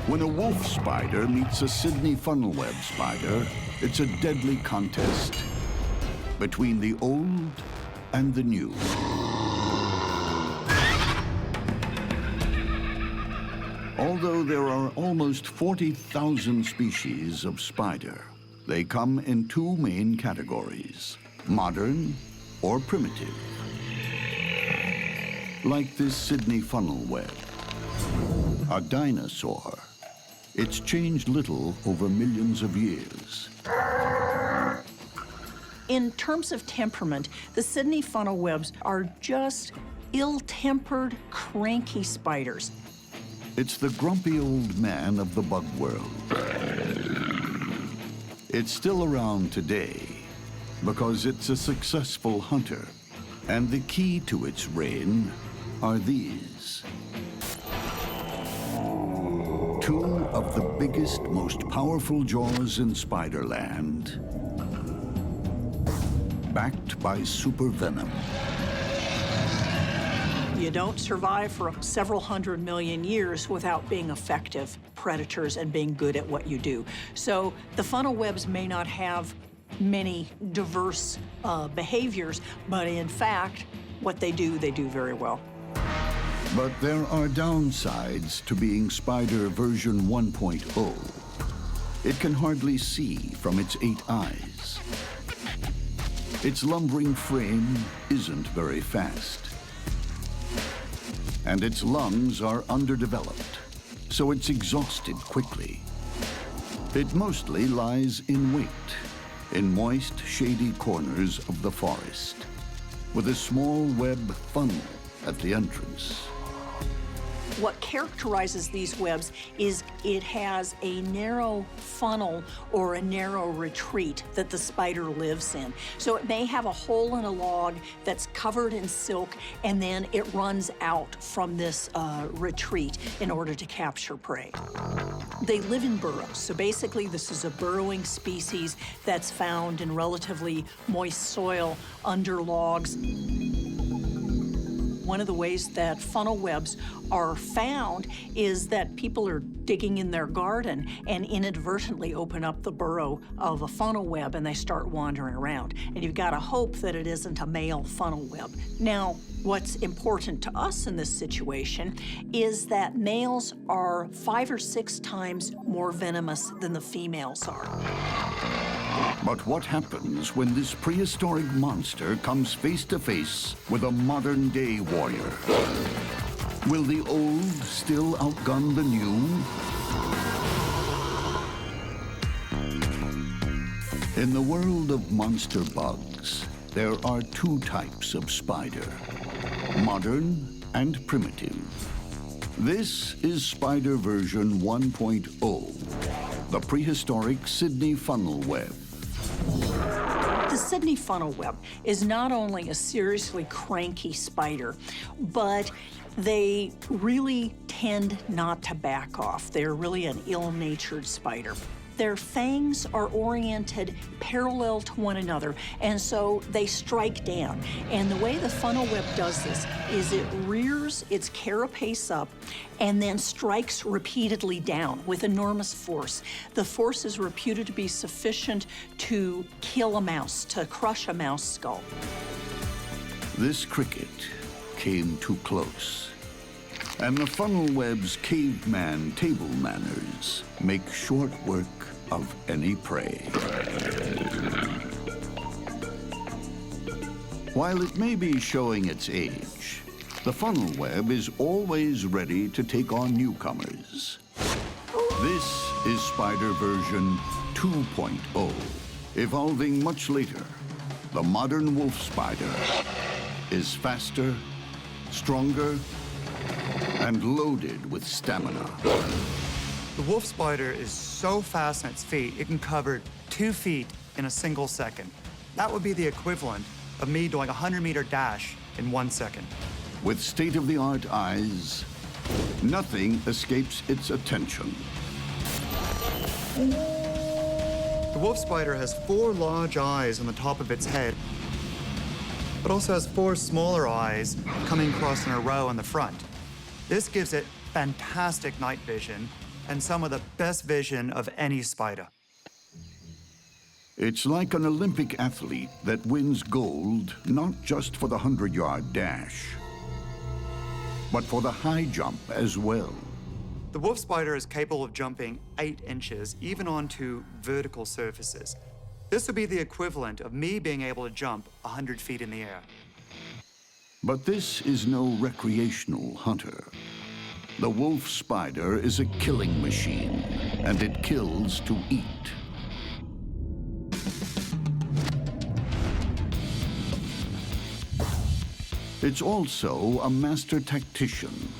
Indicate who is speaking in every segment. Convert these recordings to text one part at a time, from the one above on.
Speaker 1: When a wolf spider meets a Sydney funnel web spider, it's a deadly contest between the old and the new. Although there are almost 40,000 species of spider, they come in two main categories, modern or primitive. Like this Sydney funnel web, a dinosaur. It's changed little over millions of years.
Speaker 2: In terms of temperament, the Sydney funnel webs are just ill-tempered, cranky spiders.
Speaker 1: It's the grumpy old man of the bug world. It's still around today because it's a successful hunter, and the key to its reign are these. Two of the biggest, most powerful jaws in Spiderland, backed by super venom.
Speaker 2: You don't survive for several 100 million years without being effective predators and being good at what you do. So the funnel webs may not have many diverse behaviors, but in fact, what they do very well.
Speaker 1: But there are downsides to being Spider version 1.0. It can hardly see from its 8 eyes. Its lumbering frame isn't very fast. And its lungs are underdeveloped, so it's exhausted quickly. It mostly lies in wait, in moist, shady corners of the forest, with a small web funnel at the entrance.
Speaker 2: What characterizes these webs is it has a narrow funnel or a narrow retreat that the spider lives in. So it may have a hole in a log that's covered in silk, and then it runs out from this retreat in order to capture prey. They live in burrows. So basically, this is a burrowing species that's found in relatively moist soil under logs. One of the ways that funnel webs are found is that people are digging in their garden and inadvertently open up the burrow of a funnel web and they start wandering around. And you've got to hope that it isn't a male funnel web. Now, what's important to us in this situation is that males are 5 or 6 times more venomous than the females are.
Speaker 1: But what happens when this prehistoric monster comes face to face with a modern-day warrior? Will the old still outgun the new? In the world of monster bugs, there are 2 types of spider, modern and primitive. This is Spider version 1.0, the prehistoric Sydney funnel web.
Speaker 2: The Sydney funnel web is not only a seriously cranky spider, but they really tend not to back off. They're really an ill-natured spider. Their fangs are oriented parallel to one another, and so they strike down. And the way the funnel web does this is it rears its carapace up and then strikes repeatedly down with enormous force. The force is reputed to be sufficient to kill a mouse, to crush a mouse skull.
Speaker 1: This cricket came too close. And the funnel web's caveman table manners make short work of any prey. While it may be showing its age, the funnel web is always ready to take on newcomers. This is Spider version 2.0, evolving much later. The modern wolf spider is faster, stronger, and loaded with stamina.
Speaker 3: The wolf spider is so fast on its feet, it can cover 2 feet in a single second. That would be the equivalent of me doing a 100-meter dash in 1 second.
Speaker 1: With state-of-the-art eyes, nothing escapes its attention.
Speaker 3: The wolf spider has 4 large eyes on the top of its head, but also has 4 smaller eyes coming across in a row on the front. This gives it fantastic night vision and some of the best vision of any spider.
Speaker 1: It's like an Olympic athlete that wins gold not just for the 100-yard dash, but for the high jump as well.
Speaker 3: The wolf spider is capable of jumping 8 inches, even onto vertical surfaces. This would be the equivalent of me being able to jump 100 feet in the air.
Speaker 1: But this is no recreational hunter. The wolf spider is a killing machine, and it kills to eat. It's also a master tactician,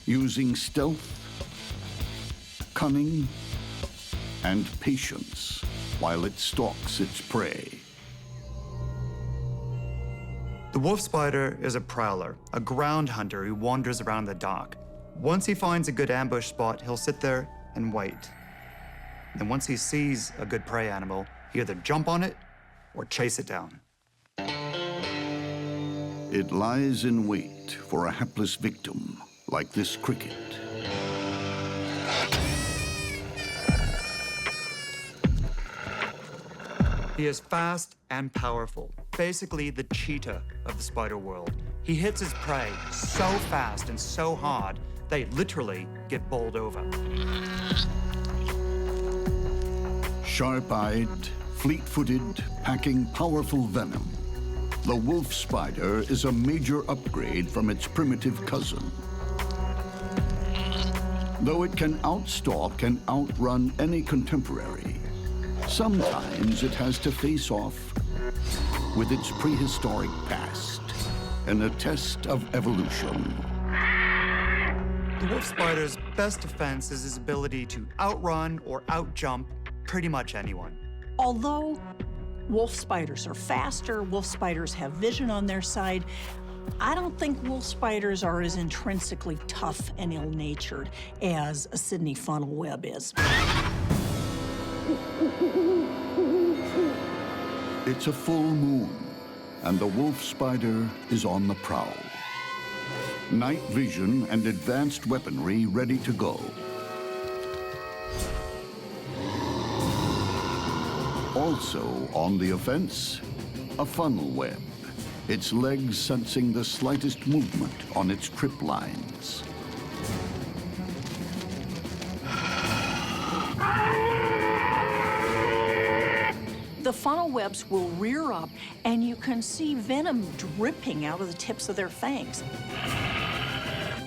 Speaker 1: using stealth, cunning, and patience while it stalks its prey.
Speaker 3: The wolf spider is a prowler, a ground hunter who wanders around in the dark. Once he finds a good ambush spot, he'll sit there and wait. And once he sees a good prey animal, he either jump on it or chase it down.
Speaker 1: It lies in wait for a hapless victim, like this cricket.
Speaker 3: He is fast and powerful, basically the cheetah of the spider world. He hits his prey so fast and so hard, they literally get bowled over.
Speaker 1: Sharp-eyed, fleet-footed, packing powerful venom, the wolf spider is a major upgrade from its primitive cousin. Though it can outstalk and outrun any contemporary, sometimes it has to face off with its prehistoric past in a test of evolution.
Speaker 3: The wolf spider's best defense is his ability to outrun or outjump pretty much anyone.
Speaker 2: Although wolf spiders are faster, wolf spiders have vision on their side, I don't think wolf spiders are as intrinsically tough and ill-natured as a Sydney funnel web is.
Speaker 1: It's a full moon, and the wolf spider is on the prowl. Night vision and advanced weaponry ready to go. Also on the offense, a funnel web, its legs sensing the slightest movement on its trip lines.
Speaker 2: The funnel webs will rear up, and you can see venom dripping out of the tips of their fangs.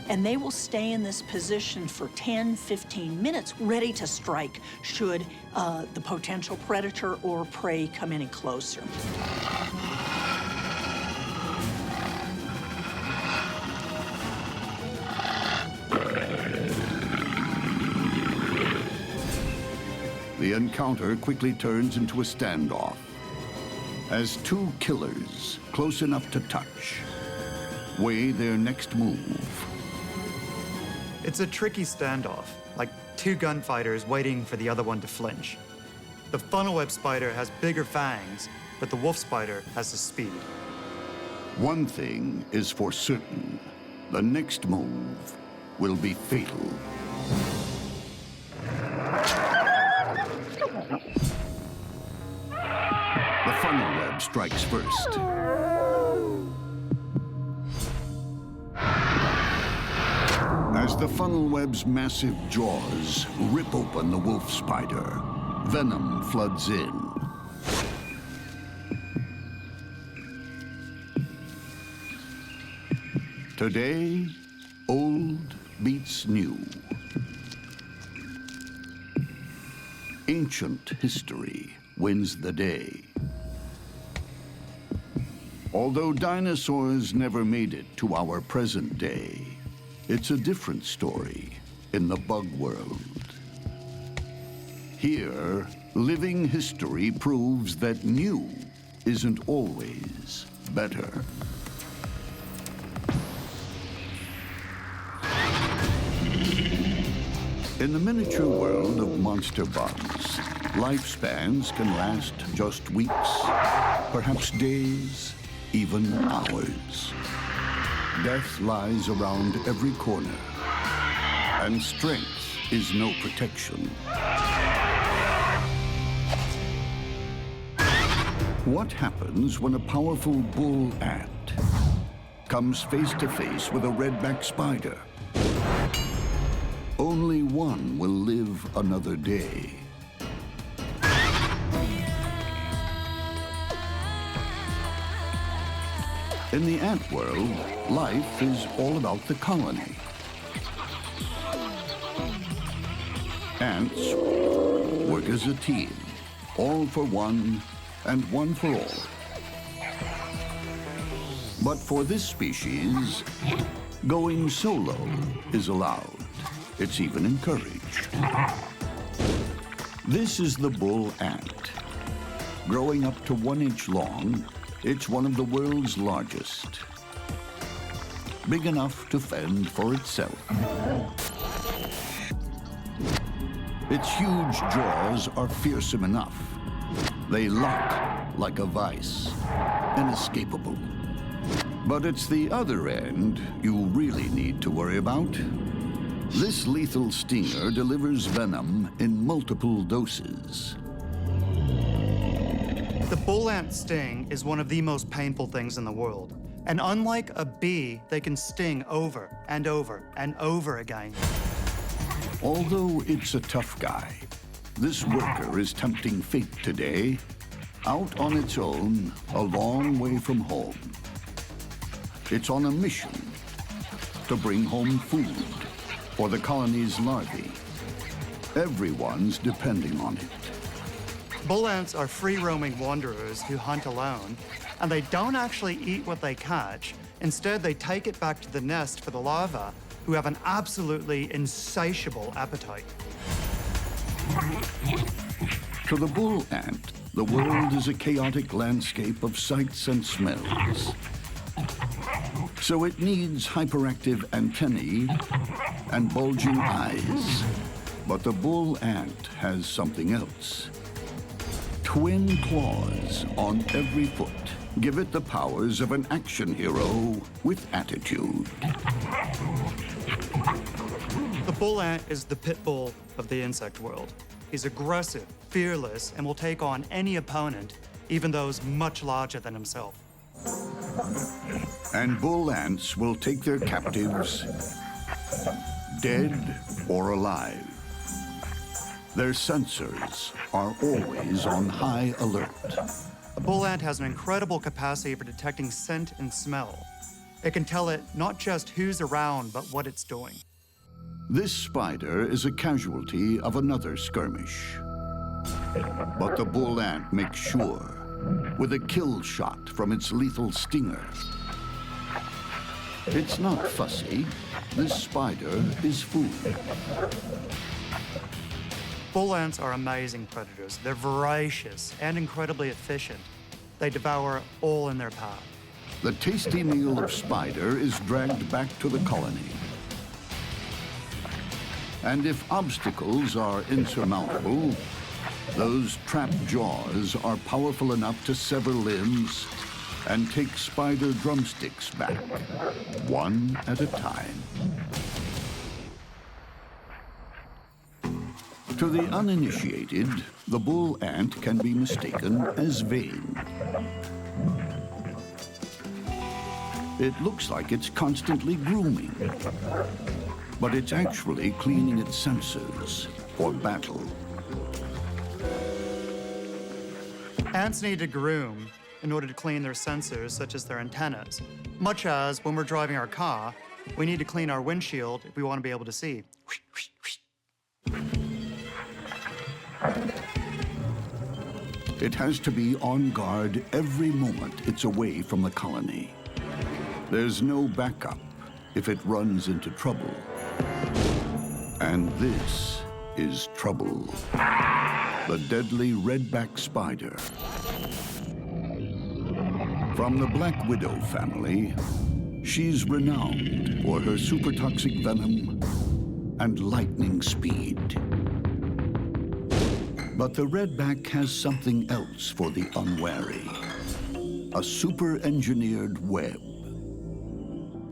Speaker 2: And they will stay in this position for 10, 15 minutes, ready to strike should the potential predator or prey come any closer.
Speaker 1: The encounter quickly turns into a standoff as two killers, close enough to touch, weigh their next move.
Speaker 3: It's a tricky standoff, like two gunfighters waiting for the other one to flinch. The funnel web spider has bigger fangs, but the wolf spider has the speed.
Speaker 1: One thing is for certain, the next move will be fatal. The funnel web strikes first. As the funnel web's massive jaws rip open the wolf spider, venom floods in. Today, old beats new. Ancient history wins the day. Although dinosaurs never made it to our present day, it's a different story in the bug world. Here, living history proves that new isn't always better. In the miniature world of monster bugs, lifespans can last just weeks, perhaps days, even hours. Death lies around every corner, and strength is no protection. What happens when a powerful bull ant comes face to face with a redback spider? Only one will live another day. In the ant world, life is all about the colony. Ants work as a team, all for one and one for all. But for this species, going solo is allowed. It's even encouraged. This is the bull ant. Growing up to 1 inch long, it's one of the world's largest. Big enough to fend for itself. Its huge jaws are fearsome enough. They lock like a vice, inescapable. But it's the other end you really need to worry about. This lethal stinger delivers venom in multiple doses.
Speaker 3: The bull ant sting is one of the most painful things in the world. And unlike a bee, they can sting over and over and over again.
Speaker 1: Although it's a tough guy, this worker is tempting fate today, out on its own, a long way from home. It's on a mission to bring home food for the colony's larvae. Everyone's depending on it.
Speaker 3: Bull ants are free-roaming wanderers who hunt alone, and they don't actually eat what they catch. Instead, they take it back to the nest for the larvae, who have an absolutely insatiable appetite.
Speaker 1: To the bull ant, the world is a chaotic landscape of sights and smells. So it needs hyperactive antennae and bulging eyes. But the bull ant has something else. Twin claws on every foot give it the powers of an action hero with attitude.
Speaker 3: The bull ant is the pit bull of the insect world. He's aggressive, fearless, and will take on any opponent, even those much larger than himself.
Speaker 1: And bull ants will take their captives, dead or alive. Their sensors are always on high alert.
Speaker 3: A bull ant has an incredible capacity for detecting scent and smell. It can tell it not just who's around, but what it's doing.
Speaker 1: This spider is a casualty of another skirmish. But the bull ant makes sure, with a kill shot from its lethal stinger. It's not fussy. This spider is food.
Speaker 3: Bull ants are amazing predators. They're voracious and incredibly efficient. They devour all in their path.
Speaker 1: The tasty meal of spider is dragged back to the colony. And if obstacles are insurmountable, those trapped jaws are powerful enough to sever limbs and take spider drumsticks back, one at a time. To the uninitiated, the bull ant can be mistaken as vain. It looks like it's constantly grooming, but it's actually cleaning its sensors for battle.
Speaker 3: Ants need to groom in order to clean their sensors, such as their antennas. Much as when we're driving our car, we need to clean our windshield if we want to be able to see.
Speaker 1: It has to be on guard every moment it's away from the colony. There's no backup if it runs into trouble. And this is trouble. The deadly Redback Spider. From the Black Widow family, she's renowned for her super toxic venom and lightning speed. But the Redback has something else for the unwary. A super-engineered web.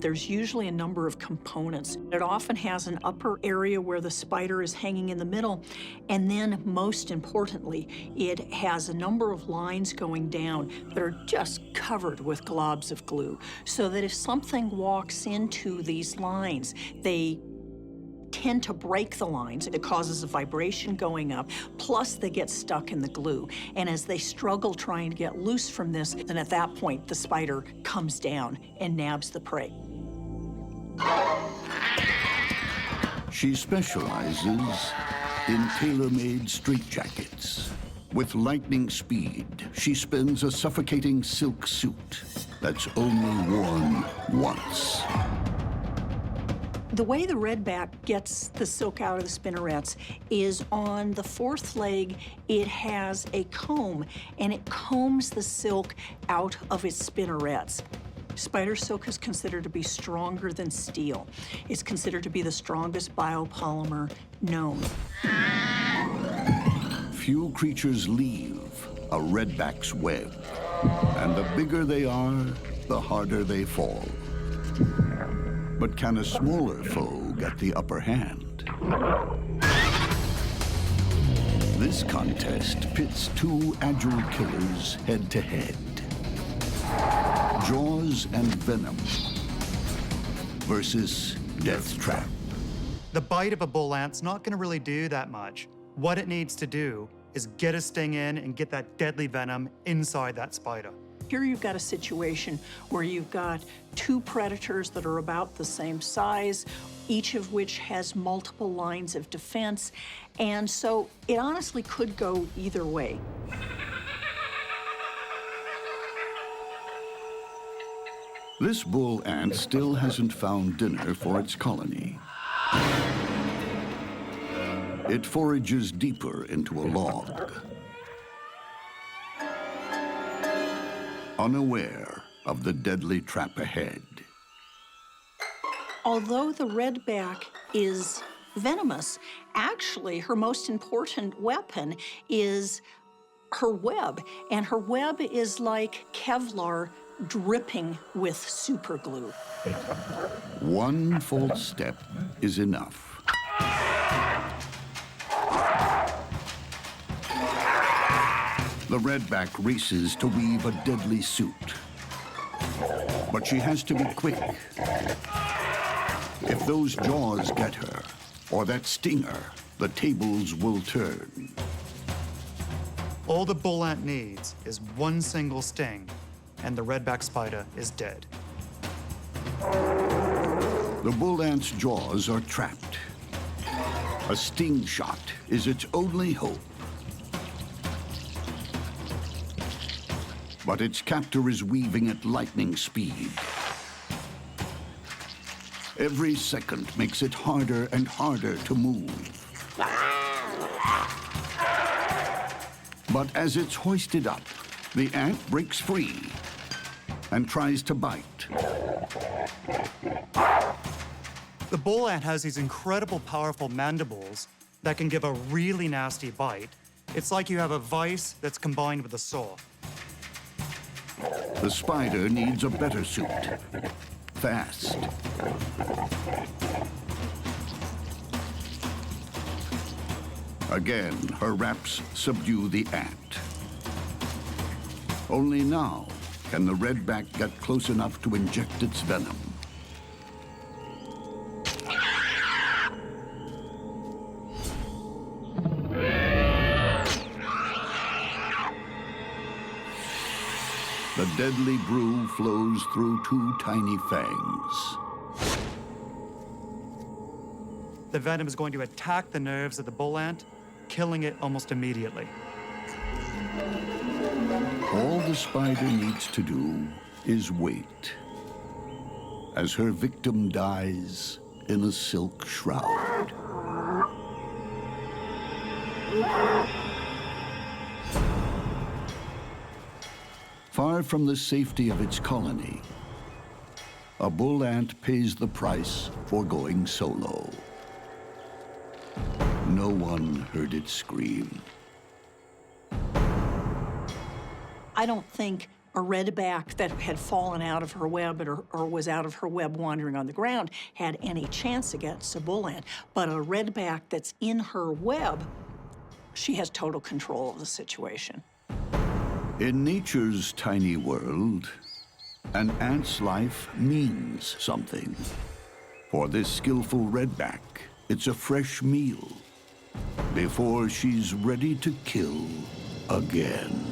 Speaker 2: there's usually a number of components. It often has an upper area where the spider is hanging in the middle, and then, most importantly, it has a number of lines going down that are just covered with globs of glue, so that if something walks into these lines, they tend to break the lines. It causes a vibration going up, plus they get stuck in the glue. And as they struggle trying to get loose from this, then at that point, the spider comes down and nabs the prey.
Speaker 1: She specializes in tailor-made straitjackets. With lightning speed, she spins a suffocating silk suit that's only worn once.
Speaker 2: The way the redback gets the silk out of the spinnerets is on the fourth leg, it has a comb, and it combs the silk out of its spinnerets. Spider silk is considered to be stronger than steel. It's considered to be the strongest biopolymer known.
Speaker 1: Few creatures leave a redback's web, and the bigger they are, the harder they fall. But can a smaller foe get the upper hand? This contest pits two agile killers head-to-head. Jaws and Venom versus Death Trap.
Speaker 3: The bite of a bull ant's not going to really do that much. What it needs to do is get a sting in and get that deadly venom inside that spider.
Speaker 2: Here you've got a situation where you've got two predators that are about the same size, each of which has multiple lines of defense, and so it honestly could go either way.
Speaker 1: This bull ant still hasn't found dinner for its colony. It forages deeper into a log, unaware of the deadly trap ahead.
Speaker 2: Although the redback is venomous, actually her most important weapon is her web, and her web is like Kevlar dripping with superglue.
Speaker 1: One false step is enough. The redback races to weave a deadly suit. But she has to be quick. If those jaws get her, or that stinger, the tables will turn.
Speaker 3: All the bull ant needs is one single sting, and the redback spider is dead.
Speaker 1: The bull ant's jaws are trapped. A sting shot is its only hope. But its captor is weaving at lightning speed. Every second makes it harder and harder to move. But as it's hoisted up, the ant breaks free and tries to bite.
Speaker 3: The bull ant has these incredible powerful mandibles that can give a really nasty bite. It's like you have a vice that's combined with a saw.
Speaker 1: The spider needs a better suit. Fast. Again, her wraps subdue the ant. Only now can the redback get close enough to inject its venom. The deadly brew flows through two tiny fangs.
Speaker 3: The venom is going to attack the nerves of the bull ant, killing it almost immediately.
Speaker 1: All the spider needs to do is wait as her victim dies in a silk shroud. Far from the safety of its colony, a bull ant pays the price for going solo. No one heard it scream.
Speaker 2: I don't think a redback that had fallen out of her web or was out of her web wandering on the ground had any chance against a bull ant. But a redback that's in her web, she has total control of the situation.
Speaker 1: In nature's tiny world, an ant's life means something. For this skillful redback, it's a fresh meal before she's ready to kill again.